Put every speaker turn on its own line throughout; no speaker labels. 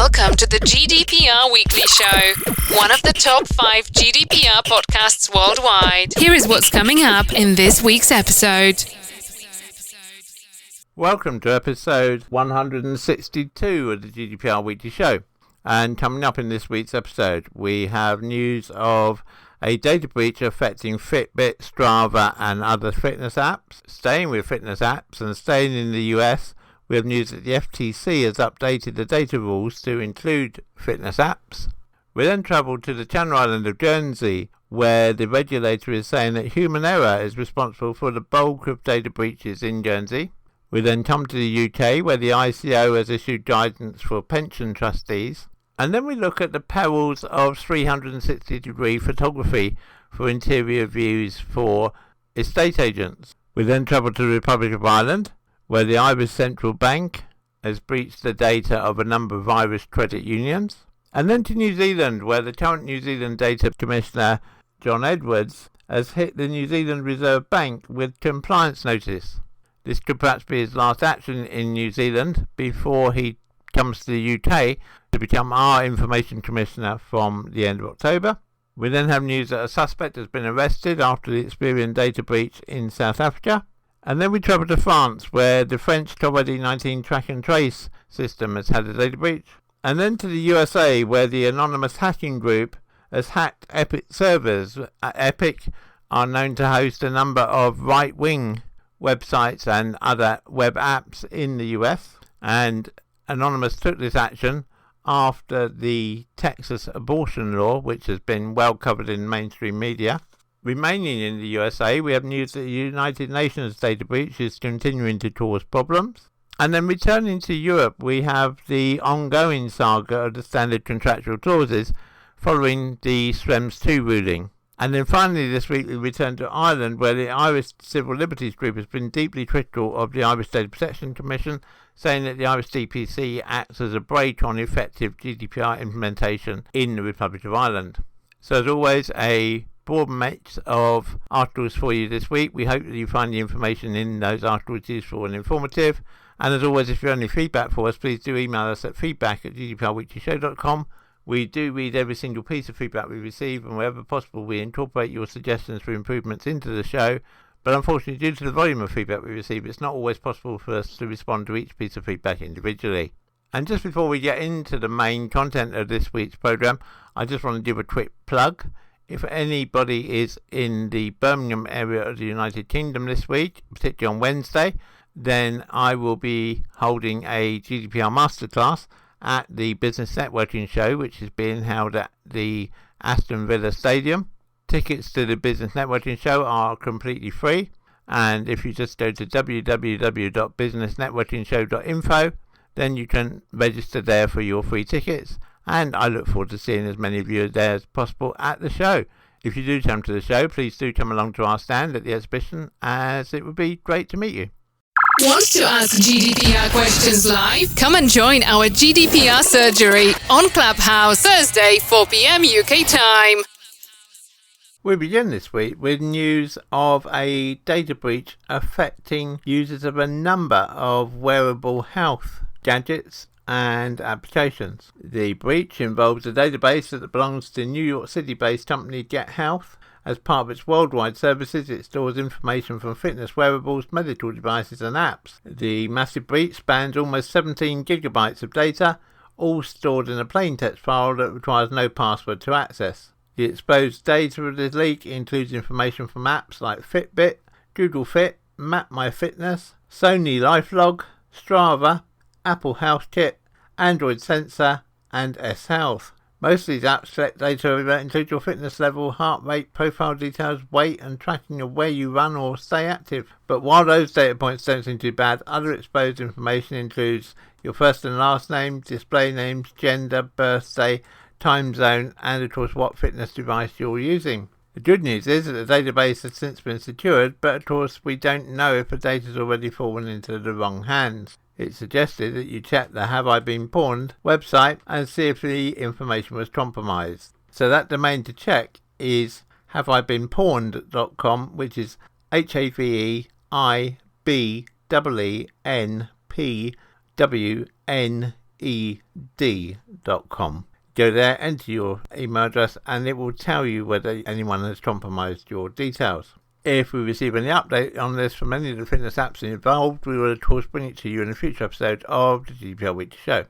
Welcome to the GDPR Weekly Show, one of the top 5 GDPR podcasts worldwide. Here is what's coming up in this week's episode.
Welcome to episode 162 of the GDPR Weekly Show. And coming up in this week's episode, we have news of a data breach affecting Fitbit, Strava and other fitness apps. Staying with fitness apps and staying in the US, we have news that the FTC has updated the data rules to include fitness apps. We then travel to the Channel Island of Guernsey, where the regulator is saying that human error is responsible for the bulk of data breaches in Guernsey. We then come to the UK, where the ICO has issued guidance for pension trustees. And then we look at the perils of 360-degree photography for interior views for estate agents. We then travel to the Republic of Ireland, where the Irish Central Bank has breached the data of a number of Irish credit unions. And then to New Zealand, where the current New Zealand Data Commissioner, John Edwards, has hit the New Zealand Reserve Bank with compliance notice. This could perhaps be his last action in New Zealand before he comes to the UK to become our Information Commissioner from the end of October. We then have news that a suspect has been arrested after the Experian data breach in South Africa. And then we travel to France, where the French COVID-19 track and trace system has had a data breach. And then to the USA, where the anonymous hacking group has hacked Epik servers. Epik are known to host a number of right-wing websites and other web apps in the US. And Anonymous took this action after the Texas abortion law, which has been well covered in mainstream media. Remaining in the USA, we have news that the United Nations data breach is continuing to cause problems. And then returning to Europe, we have the ongoing saga of the Standard Contractual Clauses following the Schrems II ruling. And then finally this week we return to Ireland, where the Irish Civil Liberties group has been deeply critical of the Irish Data Protection Commission, saying that the Irish DPC acts as a brake on effective GDPR implementation in the Republic of Ireland. So as always, a broad mix of articles for you this week. We hope that you find the information in those articles useful and informative. And as always, if you have any feedback for us, please do email us at feedback@gdprweeklyshow.com. We do read every single piece of feedback we receive, and wherever possible we incorporate your suggestions for improvements into the show. But unfortunately, due to the volume of feedback we receive, it's not always possible for us to respond to each piece of feedback individually. And just before we get into the main content of this week's programme, I just want to give a quick plug. If anybody is in the Birmingham area of the United Kingdom this week, particularly on Wednesday, then I will be holding a GDPR masterclass at the Business Networking Show, which is being held at the Aston Villa Stadium. Tickets to the Business Networking Show are completely free, and if you just go to www.businessnetworkingshow.info, then you can register there for your free tickets, and I look forward to seeing as many of you there as possible at the show. If you do come to the show, please do come along to our stand at the exhibition, as it would be great to meet you.
Want to ask GDPR questions live? Come and join our GDPR surgery on Clubhouse, Thursday, 4 p.m. UK time.
We begin this week with news of a data breach affecting users of a number of wearable health gadgets and applications. The breach involves a database that belongs to New York City-based company Get Health. As part of its worldwide services, it stores information from fitness wearables, medical devices and apps. The massive breach spans almost 17 gigabytes of data, all stored in a plain text file that requires no password to access. The exposed data of this leak includes information from apps like Fitbit, Google Fit, MapMyFitness, Sony LifeLog, Strava, Apple Health Kit, Android Sensor and S Health. Most of these apps collect data that include your fitness level, heart rate, profile details, weight and tracking of where you run or stay active. But while those data points don't seem too bad, other exposed information includes your first and last name, display names, gender, birthday, time zone and of course what fitness device you're using. The good news is that the database has since been secured, but of course we don't know if the data has already fallen into the wrong hands. It suggested that you check the Have I Been Pawned website and see if the information was compromised. So that domain to check is haveibeenpawned.com, which is HAVEIBEENPWND Go there, enter your email address, and it will tell you whether anyone has compromised your details. If we receive any update on this from any of the fitness apps involved, we will of course bring it to you in a future episode of the GDPR Weekly Show.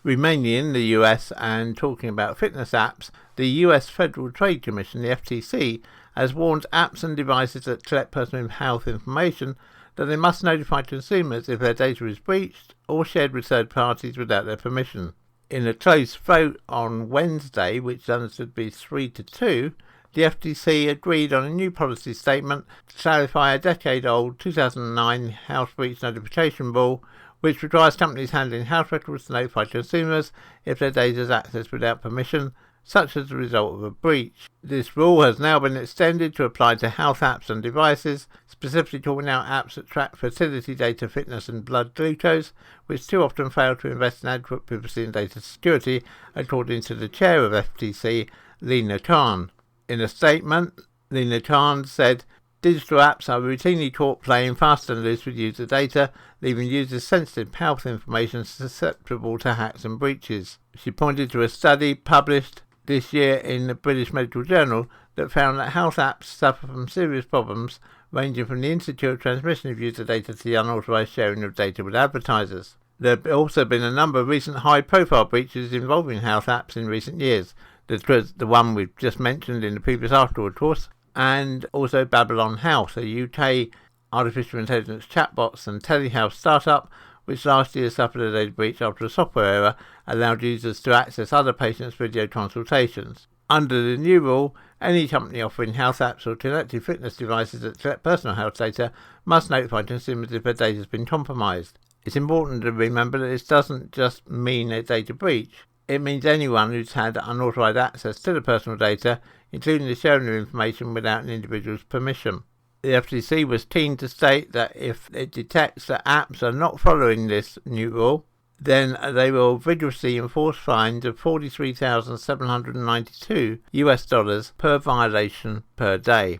Remaining in the US and talking about fitness apps, the US Federal Trade Commission, the FTC, has warned apps and devices that collect personal health information that they must notify consumers if their data is breached or shared with third parties without their permission. In a close vote on Wednesday, which is understood to be 3-2, the FTC agreed on a new policy statement to clarify a decade-old 2009 health breach notification rule, which requires companies handling health records to notify consumers if their data is accessed without permission, such as a result of a breach. This rule has now been extended to apply to health apps and devices, specifically calling out apps that track fertility data, fitness and blood glucose, which too often fail to invest in adequate privacy and data security, according to the chair of FTC, Lena Khan. In a statement, Lena Khan said, "Digital apps are routinely caught playing fast and loose with user data, leaving users' sensitive health information susceptible to hacks and breaches." She pointed to a study published this year in the British Medical Journal that found that health apps suffer from serious problems ranging from the insecure transmission of user data to the unauthorized sharing of data with advertisers. There have also been a number of recent high-profile breaches involving health apps in recent years. There's the one we've just mentioned in the previous article, of course, and also Babylon Health, a UK artificial intelligence chatbots and telehealth startup, which last year suffered a data breach after a software error allowed users to access other patients' video consultations. Under the new rule, any company offering health apps or connected fitness devices that collect personal health data must notify consumers if their data has been compromised. It's important to remember that this doesn't just mean a data breach. It means anyone who's had unauthorized access to the personal data, including the sharing of information without an individual's permission. The FTC was keen to state that if it detects that apps are not following this new rule, then they will vigorously enforce fines of $43,792 per violation per day.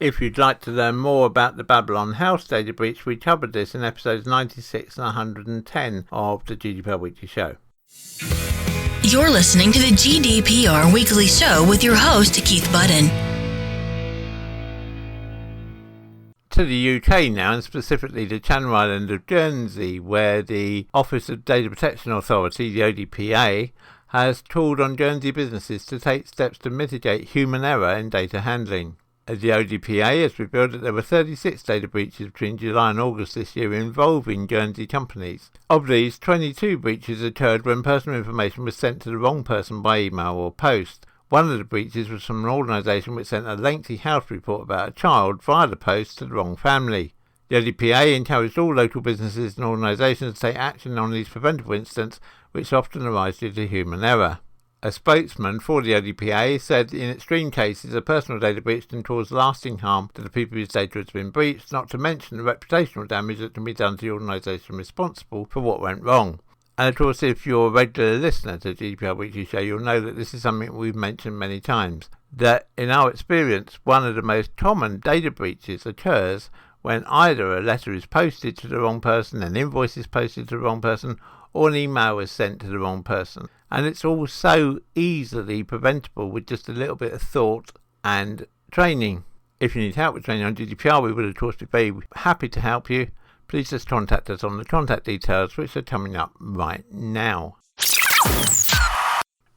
If you'd like to learn more about the Babylon Health data breach, we covered this in episodes 96 and 110 of the GDPR Weekly Show.
You're listening to the GDPR Weekly Show with your host, Keith Budden.
To the UK now, and specifically the Channel Island of Guernsey, where the Office of Data Protection Authority, the ODPA, has called on Guernsey businesses to take steps to mitigate human error in data handling. The ODPA has revealed that there were 36 data breaches between July and August this year involving Guernsey companies. Of these, 22 breaches occurred when personal information was sent to the wrong person by email or post. One of the breaches was from an organisation which sent a lengthy health report about a child via the post to the wrong family. The ODPA encouraged all local businesses and organisations to take action on these preventable incidents, which often arise due to human error. A spokesman for the ODPA said in extreme cases a personal data breach can cause lasting harm to the people whose data has been breached, not to mention the reputational damage that can be done to the organisation responsible for what went wrong. And of course, if you're a regular listener to the GDPR Weekly Show, you'll know that this is something we've mentioned many times, that in our experience, one of the most common data breaches occurs when either a letter is posted to the wrong person, an invoice is posted to the wrong person, or an email is sent to the wrong person. And it's all so easily preventable with just a little bit of thought and training. If you need help with training on GDPR, we would of course be very happy to help you. Please just contact us on the contact details which are coming up right now.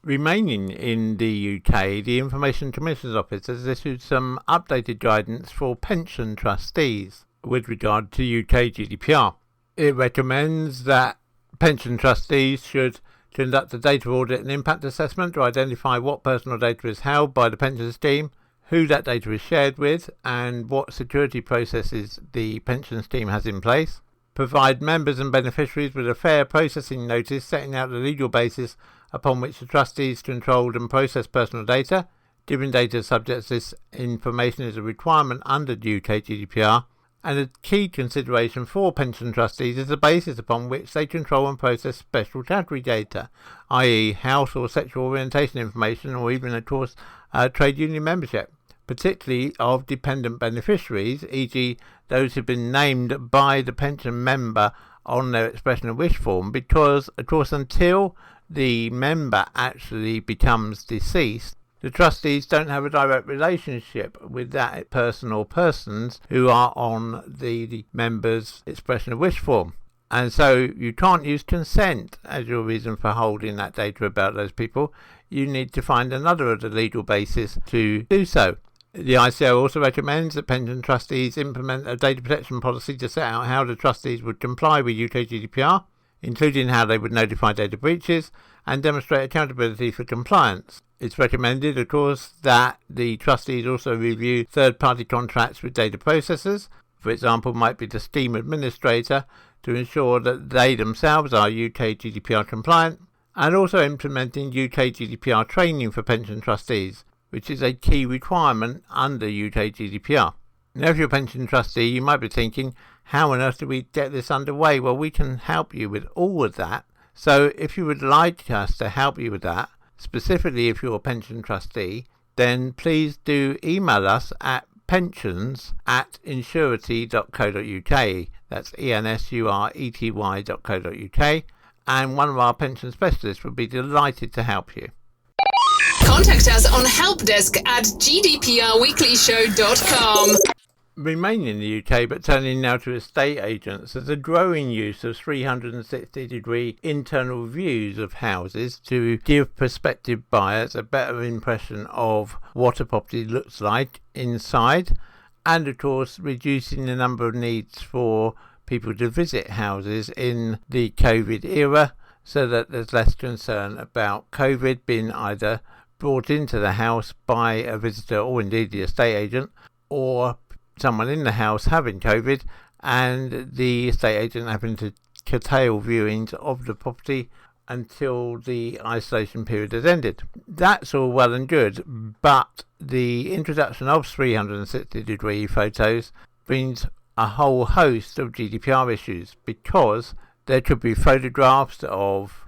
Remaining in the UK, the Information Commissioner's Office has issued some updated guidance for pension trustees with regard to UK GDPR. It recommends that pension trustees should conduct a data audit and impact assessment to identify what personal data is held by the pension scheme, who that data is shared with, and what security processes the pension scheme has in place. Provide members and beneficiaries with a fair processing notice setting out the legal basis upon which the trustees controlled and process personal data. Giving data subject to this information is a requirement under UK GDPR, and a key consideration for pension trustees is the basis upon which they control and process special category data, i.e. health or sexual orientation information, or even, of course, trade union membership, particularly of dependent beneficiaries, e.g. those who have been named by the pension member on their expression of wish form, because, of course, until the member actually becomes deceased, the trustees don't have a direct relationship with that person or persons who are on the member's expression of wish form. And so you can't use consent as your reason for holding that data about those people. You need to find another of the legal basis to do so. The ICO also recommends that pension trustees implement a data protection policy to set out how the trustees would comply with UK GDPR, including how they would notify data breaches and demonstrate accountability for compliance. It's recommended, of course, that the trustees also review third-party contracts with data processors, for example, might be the scheme administrator, to ensure that they themselves are UK GDPR compliant, and also implementing UK GDPR training for pension trustees, which is a key requirement under UK GDPR. Now, if you're a pension trustee, you might be thinking, how on earth do we get this underway? Well, we can help you with all of that. So if you would like us to help you with that, specifically if you're a pension trustee, then please do email us at pensions@insurety.co.uk. That's ensurety.co.uk, and one of our pension specialists would be delighted to help you.
Contact us on helpdesk@gdprweeklyshow.com.
Remaining in the UK, but turning now to estate agents, there's a growing use of 360-degree internal reviews of houses to give prospective buyers a better impression of what a property looks like inside, and of course reducing the number of needs for people to visit houses in the COVID era, so that there's less concern about COVID being either brought into the house by a visitor or indeed the estate agent, or someone in the house having COVID and the estate agent having to curtail viewings of the property until the isolation period has ended. That's all well and good, but the introduction of 360-degree photos brings a whole host of GDPR issues, because there could be photographs of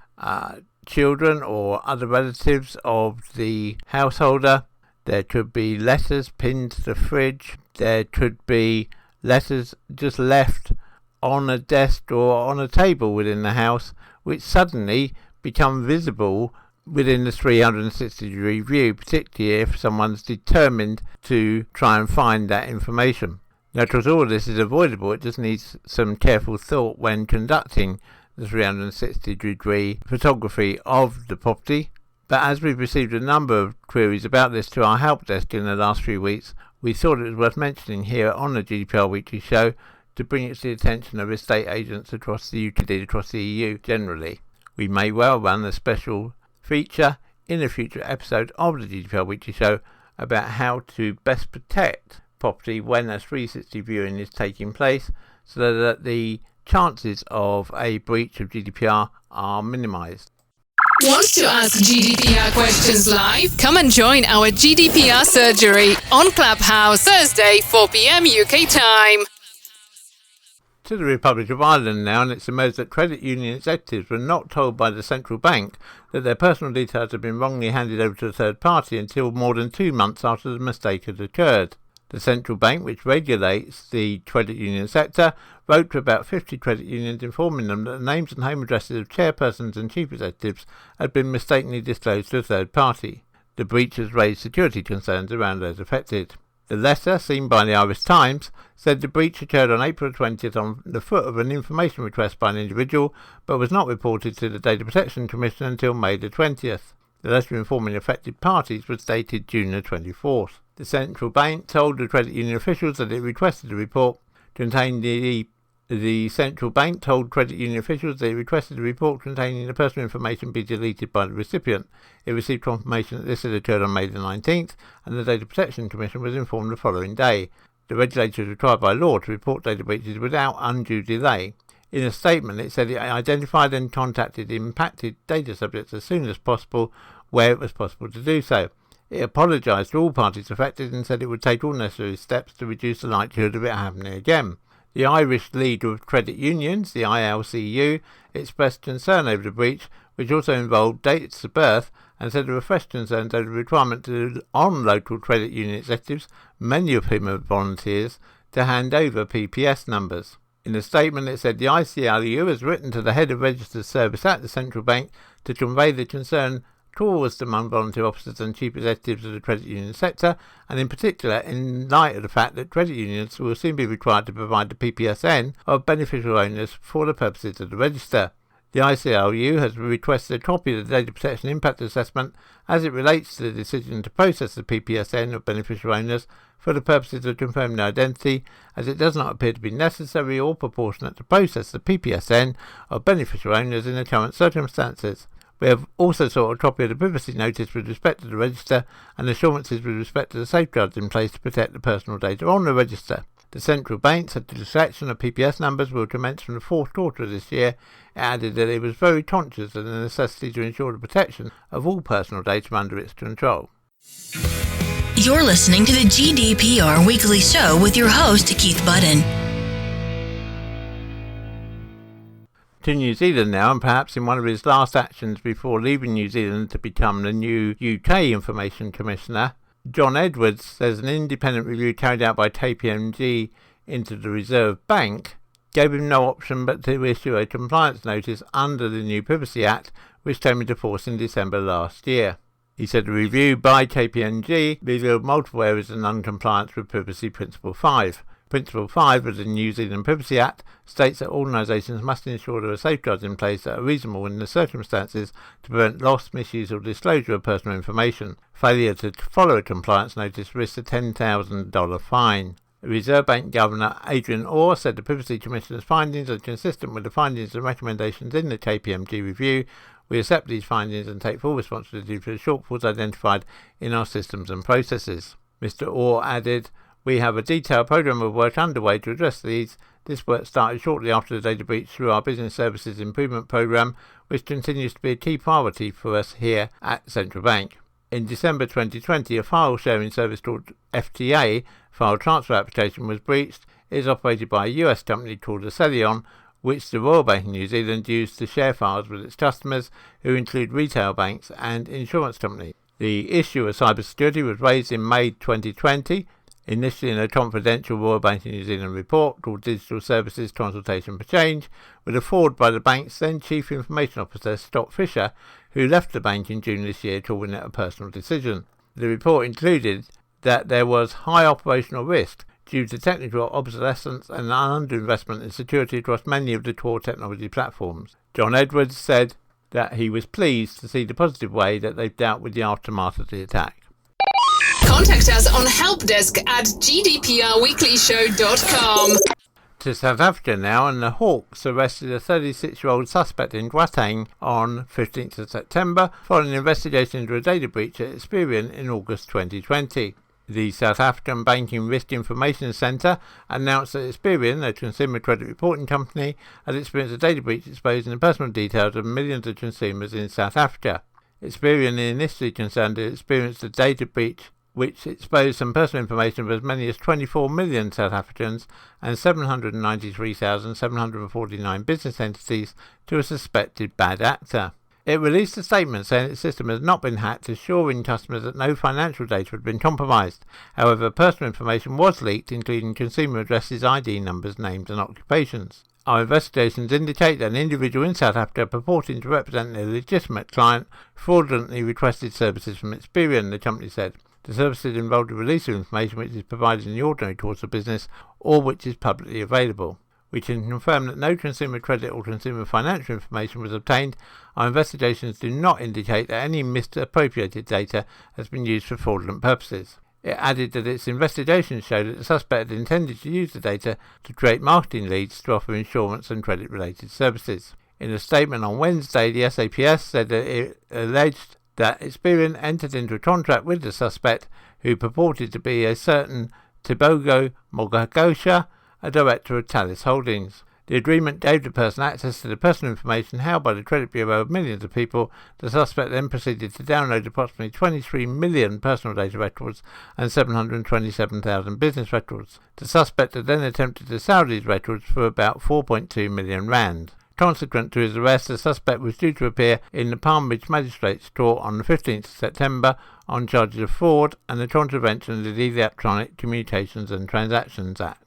children or other relatives of the householder. There could be letters pinned to the fridge. There could be letters just left on a desk or on a table within the house, which suddenly become visible within the 360-degree view, particularly if someone's determined to try and find that information. Now, of course, all of this is avoidable. It just needs some careful thought when conducting the 360-degree photography of the property. But as we've received a number of queries about this to our help desk in the last few weeks, we thought it was worth mentioning here on the GDPR Weekly Show to bring it to the attention of estate agents across the UK and across the EU generally. We may well run a special feature in a future episode of the GDPR Weekly Show about how to best protect property when a 360 viewing is taking place, so that the chances of a breach of GDPR are minimised.
Want to ask GDPR questions live? Come and join our GDPR surgery on Clubhouse Thursday, 4 p.m. UK time.
To the Republic of Ireland now, and it's emerged that credit union executives were not told by the central bank that their personal details had been wrongly handed over to a third party until more than 2 months after the mistake had occurred. The central bank, which regulates the credit union sector, wrote to about 50 credit unions informing them that the names and home addresses of chairpersons and chief executives had been mistakenly disclosed to a third party. The breach has raised security concerns around those affected. The letter, seen by the Irish Times, said the breach occurred on April 20th on the foot of an information request by an individual, but was not reported to the Data Protection Commission until May the 20th. The letter informing affected parties was dated June the 24th. The central bank told the credit union officials that it requested the report containing the central bank told credit union officials that it requested the report containing the personal information be deleted by the recipient. It received confirmation that this had occurred on May the 19th, and the Data Protection Commission was informed the following day. The regulator is required by law to report data breaches without undue delay. In a statement, it said it identified and contacted impacted data subjects as soon as possible where it was possible to do so. It apologised to all parties affected and said it would take all necessary steps to reduce the likelihood of it happening again. The Irish League of Credit Unions, the ILCU, expressed concern over the breach, which also involved dates of birth, and said there were fresh concerns over the requirement on local credit union executives, many of whom are volunteers, to hand over PPS numbers. In a statement, it said the ICLU has written to the head of registered service at the central bank to convey the concern towards among volunteer officers and chief executives of the credit union sector, and in particular in light of the fact that credit unions will soon be required to provide the PPSN of beneficial owners for the purposes of the register. The ICLU has requested a copy of the Data Protection Impact Assessment as it relates to the decision to process the PPSN of beneficial owners for the purposes of confirming their identity, as it does not appear to be necessary or proportionate to process the PPSN of beneficial owners in the current circumstances. We have also sought a copy of the privacy notice with respect to the register and assurances with respect to the safeguards in place to protect the personal data on the register. The central bank said the selection of PPS numbers will commence from the fourth quarter of this year. It added that it was very conscious of the necessity to ensure the protection of all personal data under its control.
You're listening to the GDPR Weekly Show with your host, Keith Budden.
To New Zealand now, and perhaps in one of his last actions before leaving New Zealand to become the new UK Information Commissioner, John Edwards says an independent review carried out by KPMG into the Reserve Bank gave him no option but to issue a compliance notice under the new Privacy Act, which came into force in December last year. He said the review by KPMG revealed multiple areas of non-compliance with Privacy Principle 5. Principle 5 of the New Zealand Privacy Act states that organisations must ensure there are safeguards in place that are reasonable in the circumstances to prevent loss, misuse or disclosure of personal information. Failure to follow a compliance notice risks a $10,000 fine. The Reserve Bank Governor Adrian Orr said the Privacy Commissioner's findings are consistent with the findings and recommendations in the KPMG review. We accept these findings and take full responsibility for the shortfalls identified in our systems and processes. Mr. Orr added, "We have a detailed programme of work underway to address these. This work started shortly after the data breach through our Business Services Improvement Programme, which continues to be a key priority for us here at Central Bank." In December 2020, a file sharing service called FTA, File Transfer Application, was breached. It is operated by a US company called Acelion, which the Royal Bank of New Zealand used to share files with its customers, who include retail banks and insurance companies. The issue of cybersecurity was raised in May 2020, initially in a confidential Royal Bank of New Zealand report called Digital Services Consultation for Change, with a forward by the bank's then Chief Information Officer, Scott Fisher, who left the bank in June this year, calling it a personal decision. The report included that there was high operational risk due to technical obsolescence and underinvestment in security across many of the core technology platforms. John Edwards said that he was pleased to see the positive way that they've dealt with the aftermath of the attack.
Contact us on helpdesk@gdprweeklyshow.com.
To South Africa now, and the Hawks arrested a 36-year-old suspect in Gauteng on 15th of September following an investigation into a data breach at Experian in August 2020. The South African Banking Risk Information Centre announced that Experian, a consumer credit reporting company, had experienced a data breach exposing the personal details of millions of consumers in South Africa. Experian initially concerned it experienced a data breach which exposed some personal information of as many as 24 million South Africans and 793,749 business entities to a suspected bad actor. It released a statement saying its system has not been hacked, assuring customers that no financial data had been compromised. However, personal information was leaked, including consumer addresses, ID numbers, names and occupations. Our investigations indicate that an individual in South Africa purporting to represent a legitimate client fraudulently requested services from Experian, the company said. The services involved the release of information which is provided in the ordinary course of business or which is publicly available. We can confirm that no consumer credit or consumer financial information was obtained. Our investigations do not indicate that any misappropriated data has been used for fraudulent purposes. It added that its investigations showed that the suspect had intended to use the data to create marketing leads to offer insurance and credit-related services. In a statement on Wednesday, the SAPS said that it alleged that Experian entered into a contract with the suspect, who purported to be a certain Tebogo Mogagosha, a director of Talis Holdings. The agreement gave the person access to the personal information held by the credit bureau of millions of people. The suspect then proceeded to download approximately 23 million personal data records and 727,000 business records. The suspect had then attempted to sell these records for about 4.2 million rand. Consequent to his arrest, the suspect was due to appear in the Palm Ridge Magistrates Court on the 15th of September on charges of fraud and the contravention of the Electronic Communications and Transactions Act.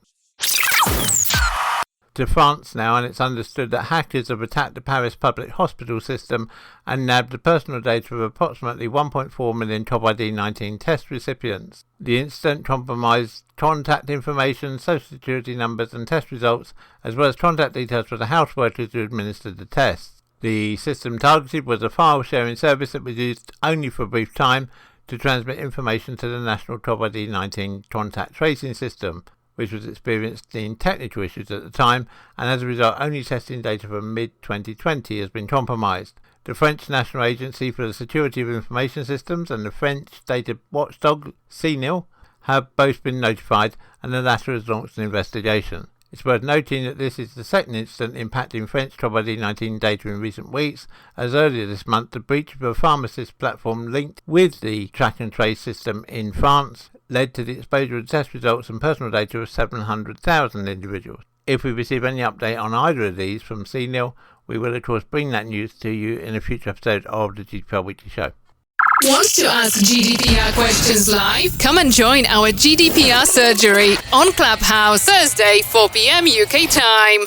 to France now, and it's understood that hackers have attacked the Paris public hospital system and nabbed the personal data of approximately 1.4 million Top ID 19 test recipients. The incident compromised contact information, social security numbers and test results, as well as contact details for the health workers who administered the tests. The system targeted was a file sharing service that was used only for a brief time to transmit information to the National Top ID 19 contact tracing system, which was experiencing technical issues at the time, and as a result only testing data from mid-2020 has been compromised. The French National Agency for the Security of Information Systems and the French data watchdog CNIL have both been notified, and the latter has launched an investigation. It's worth noting that this is the second incident impacting French Top ID 19 data in recent weeks, as earlier this month the breach of a pharmacist platform linked with the track and trace system in France led to the exposure of test results and personal data of 700,000 individuals. If we receive any update on either of these from CNIL, we will of course bring that news to you in a future episode of the GDPR Weekly Show.
Want to ask GDPR questions live? Come and join our GDPR surgery on Clubhouse Thursday 4 p.m. UK time.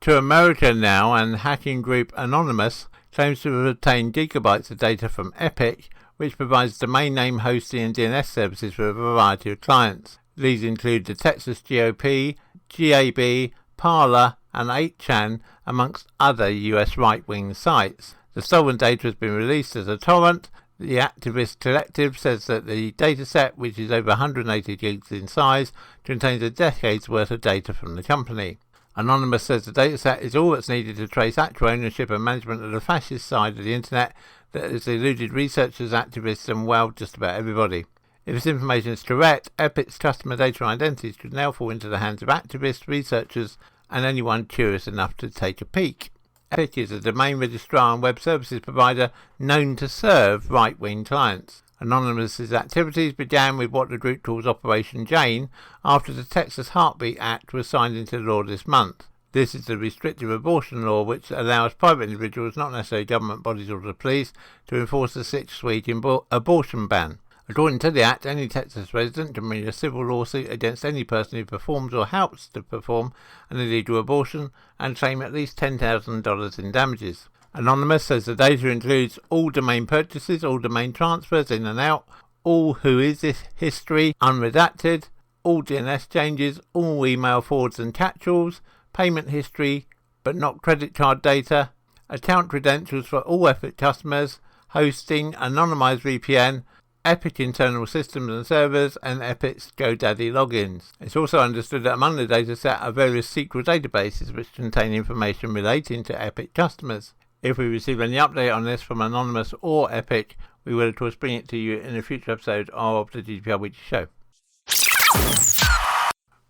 To America now, and hacking group Anonymous claims to have obtained gigabytes of data from Epik, which provides domain name hosting and DNS services for a variety of clients. These include the Texas GOP, GAB, Parler and 8chan, amongst other US right-wing sites. The stolen data has been released as a torrent. The activist collective says that the dataset, which is over 180 gigs in size, contains a decade's worth of data from the company. Anonymous says the dataset is all that's needed to trace actual ownership and management of the fascist side of the internet that has eluded researchers, activists and, well, just about everybody. If this information is correct, Epik's customer data identities could now fall into the hands of activists, researchers and anyone curious enough to take a peek. Epik is a domain registrar and web services provider known to serve right-wing clients. Anonymous's activities began with what the group calls Operation Jane after the Texas Heartbeat Act was signed into law this month. This is the restrictive abortion law which allows private individuals, not necessarily government bodies or the police, to enforce the 6-week abortion ban. According to the Act, any Texas resident can bring a civil lawsuit against any person who performs or helps to perform an illegal abortion and claim at least $10,000 in damages. Anonymous says the data includes all domain purchases, all domain transfers in and out, all whois history unredacted, all DNS changes, all email forwards and catch-alls, payment history but not credit card data, account credentials for all Epik customers, hosting, anonymized VPN, Epik internal systems and servers, and Epik's GoDaddy logins. It's also understood that among the dataset are various SQL databases which contain information relating to Epik customers. If we receive any update on this from Anonymous or Epik, we will of course bring it to you in a future episode of the GDPR Weekly Show.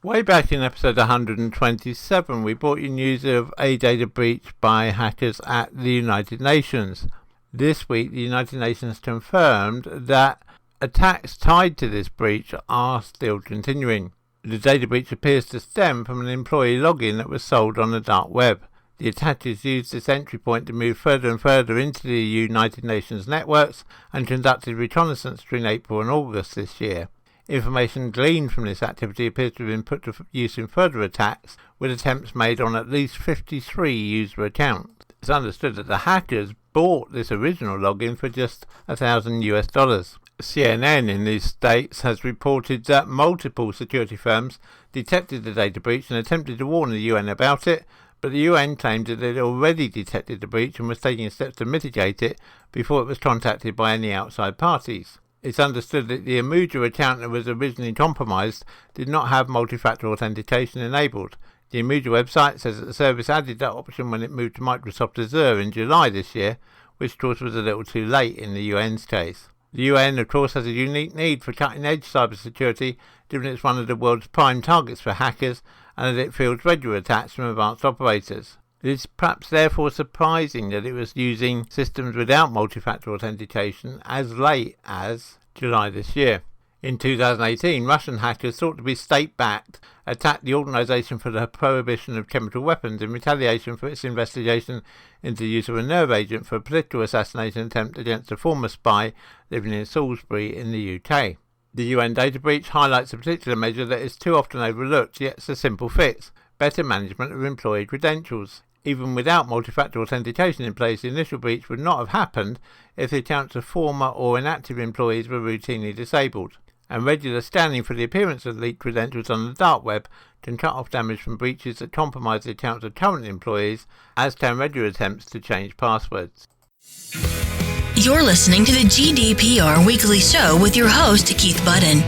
Way back in episode 127, we brought you news of a data breach by hackers at the United Nations. This week, the United Nations confirmed that attacks tied to this breach are still continuing. The data breach appears to stem from an employee login that was sold on the dark web. The attackers used this entry point to move further and further into the United Nations networks and conducted reconnaissance between April and August this year. Information gleaned from this activity appears to have been put to use in further attacks, with attempts made on at least 53 user accounts. It's understood that the hackers bought this original login for just $1,000. CNN in these states has reported that multiple security firms detected the data breach and attempted to warn the UN about it, but the UN claimed that it had already detected the breach and was taking steps to mitigate it before it was contacted by any outside parties. It's understood that the Amuja account that was originally compromised did not have multi-factor authentication enabled. The Amuja website says that the service added that option when it moved to Microsoft Azure in July this year, which of course was a little too late in the UN's case. The UN of course has a unique need for cutting-edge cybersecurity, given it's one of the world's prime targets for hackers and that it fields regular attacks from advanced operators. It is perhaps therefore surprising that it was using systems without multi-factor authentication as late as July this year. In 2018, Russian hackers thought to be state-backed attacked the Organisation for the Prohibition of Chemical Weapons in retaliation for its investigation into the use of a nerve agent for a political assassination attempt against a former spy living in Salisbury in the UK. The UN data breach highlights a particular measure that is too often overlooked, yet it's a simple fix. better management of employee credentials. Even without multi-factor authentication in place, the initial breach would not have happened if the accounts of former or inactive employees were routinely disabled, and regular scanning for the appearance of leaked credentials on the dark web can cut off damage from breaches that compromise the accounts of current employees, as can regular attempts to change passwords.
You're listening to the GDPR Weekly Show with your host, Keith Budden.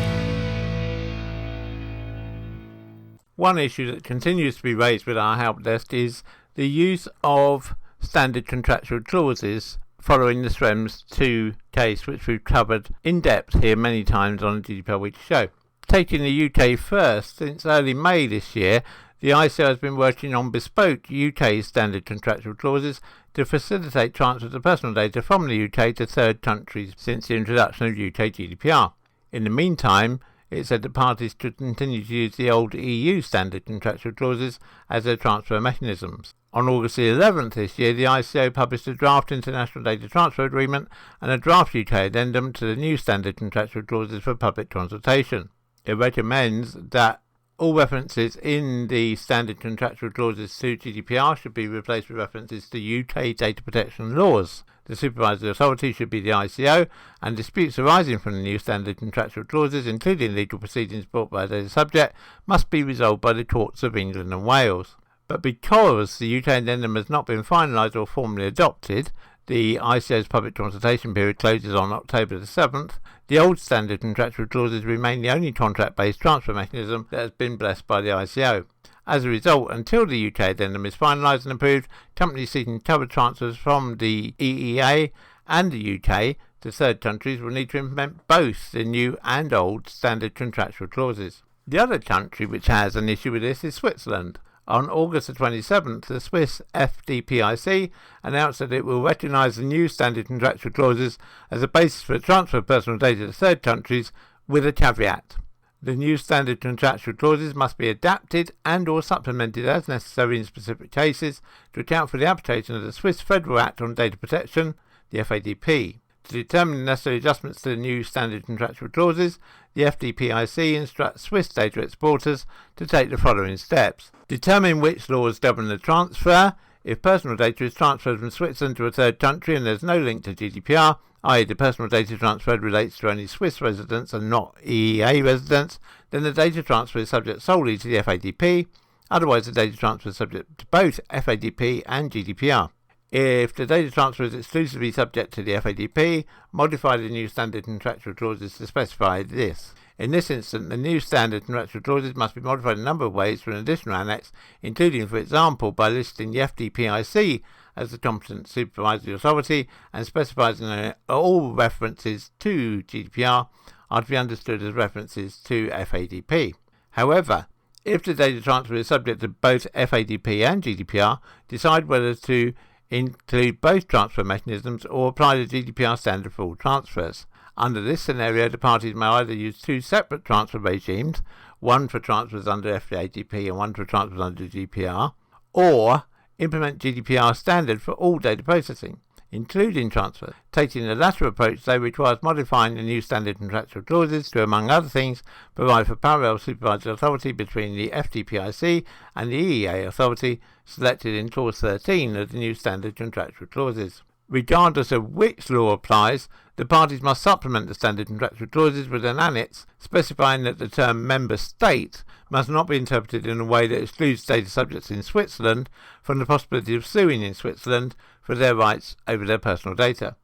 One issue that continues to be raised with our help desk is the use of Standard Contractual Clauses following the Schrems 2 case, which we've covered in depth here many times on the GDPR Weekly Show. Taking the UK first, since early May this year, the ICO has been working on bespoke UK Standard Contractual Clauses to facilitate transfers of personal data from the UK to third countries since the introduction of UK GDPR. In the meantime, it said that parties could continue to use the old EU Standard Contractual Clauses as their transfer mechanisms. On August the 11th this year, the ICO published a draft International Data Transfer Agreement and a draft UK addendum to the new Standard Contractual Clauses for public consultation. It recommends that all references in the Standard Contractual Clauses to GDPR should be replaced with references to UK data protection laws. The supervisory authority should be the ICO, and disputes arising from the new Standard Contractual Clauses, including legal proceedings brought by the subject, must be resolved by the courts of England and Wales. But because the UK addendum has not been finalised or formally adopted, the ICO's public consultation period closes on October the 7th, the old Standard Contractual Clauses remain the only contract-based transfer mechanism that has been blessed by the ICO. As a result, until the UK addendum is finalised and approved, companies seeking covered transfers from the EEA and the UK to third countries will need to implement both the new and old Standard Contractual Clauses. The other country which has an issue with this is Switzerland. On August the 27th, the Swiss FTC announced that it will recognise the new Standard Contractual Clauses as a basis for the transfer of personal data to third countries, with a caveat. The new Standard Contractual Clauses must be adapted and or supplemented as necessary in specific cases to account for the application of the Swiss Federal Act on Data Protection, the FADP. To determine the necessary adjustments to the new Standard Contractual Clauses, the FTC instructs Swiss data exporters to take the following steps. Determine which laws govern the transfer. If personal data is transferred from Switzerland to a third country and there is no link to GDPR, i.e. the personal data transferred relates to only Swiss residents and not EEA residents, then the data transfer is subject solely to the FADP. Otherwise, the data transfer is subject to both FADP and GDPR. If the data transfer is exclusively subject to the FADP, modify the new Standard Contractual Clauses to specify this. In this instance, the new Standard Contractual Clauses must be modified a number of ways for an additional annex, including, for example, by listing the FTC as the competent supervisory authority and specifying that all references to GDPR are to be understood as references to FADP. However, if the data transfer is subject to both FADP and GDPR, decide whether to include both transfer mechanisms or apply the GDPR standard for all transfers. Under this scenario, the parties may either use two separate transfer regimes, one for transfers under FADP and one for transfers under GDPR, or implement GDPR standard for all data processing, including transfer. Taking the latter approach, they requires modifying the new Standard Contractual Clauses to, among other things, provide for parallel supervisory authority between the FTC and the EEA authority selected in Clause 13 of the new Standard Contractual Clauses. Regardless of which law applies, the parties must supplement the Standard Contractual Clauses with an annex specifying that the term member state must not be interpreted in a way that excludes data subjects in Switzerland from the possibility of suing in Switzerland for their rights over their personal data.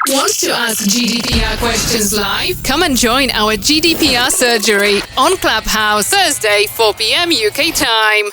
Want to ask GDPR questions live? Come and join our GDPR surgery on Clubhouse Thursday, 4 p.m. UK time.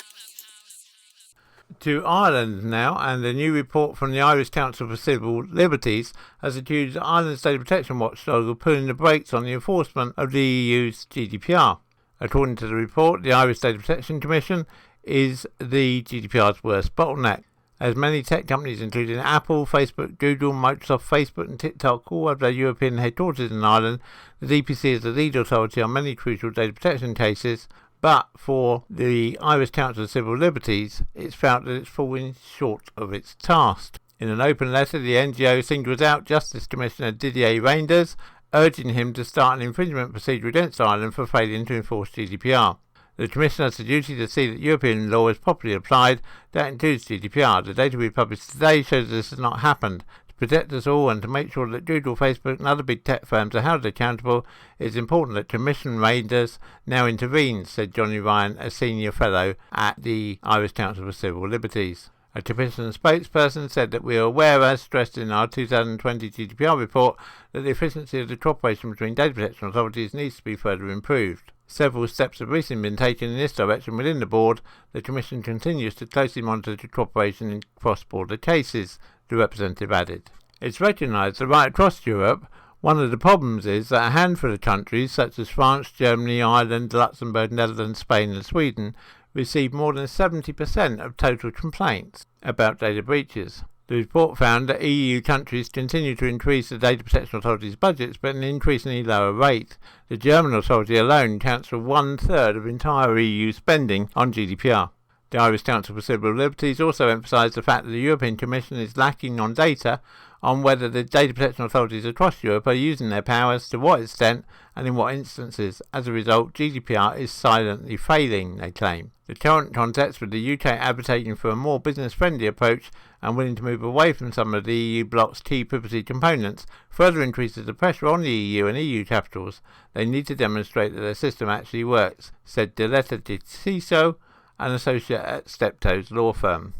To Ireland now, and a new report from the Irish Council for Civil Liberties has accused Ireland's data protection watchdog of pulling the brakes on the enforcement of the EU's GDPR. According to the report, the Irish Data Protection Commission is the GDPR's worst bottleneck, as many tech companies including Apple, Facebook, Google, Microsoft, Facebook and TikTok all have their European headquarters in Ireland. The DPC is the lead authority on many crucial data protection cases, but for the Irish Council of Civil Liberties, it's felt that it's falling short of its task. In an open letter, the NGO singles out Justice Commissioner Didier Reynders, urging him to start an infringement procedure against Ireland for failing to enforce GDPR. The Commission has the duty to see that European law is properly applied. That includes GDPR. The data we published today shows this has not happened. To protect us all and to make sure that Google, Facebook and other big tech firms are held accountable, it is important that Commission raiders now intervene, said Johnny Ryan, a senior fellow at the Irish Council for Civil Liberties. A Commission spokesperson said that we are aware, as stressed in our 2020 GDPR report, that the efficiency of the cooperation between data protection authorities needs to be further improved. Several steps have recently been taken in this direction within the board. The Commission continues to closely monitor the cooperation in cross-border cases, the representative added. It's recognised that right across Europe, one of the problems is that a handful of countries, such as France, Germany, Ireland, Luxembourg, Netherlands, Spain and Sweden, receive more than 70% of total complaints about data breaches. The report found that EU countries continue to increase the data protection authorities' budgets, but at an increasingly lower rate. The German authority alone accounts for 1/3 of entire EU spending on GDPR. The Irish Council for Civil Liberties also emphasised the fact that the European Commission is lacking on data on whether the data protection authorities across Europe are using their powers, to what extent and in what instances. As a result, GDPR is silently failing, they claim. The current context, with the UK advocating for a more business-friendly approach and willing to move away from some of the EU bloc's key privacy components, further increases the pressure on the EU and EU capitals. They need to demonstrate that their system actually works, said Diletta Di Ciso, an associate at Steptoe's law firm.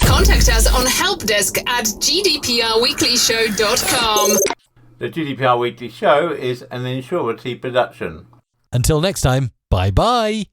Contact us on helpdesk@gdprweeklyshow.com.
The GDPR Weekly Show is an Insurity production.
Until next time, bye-bye.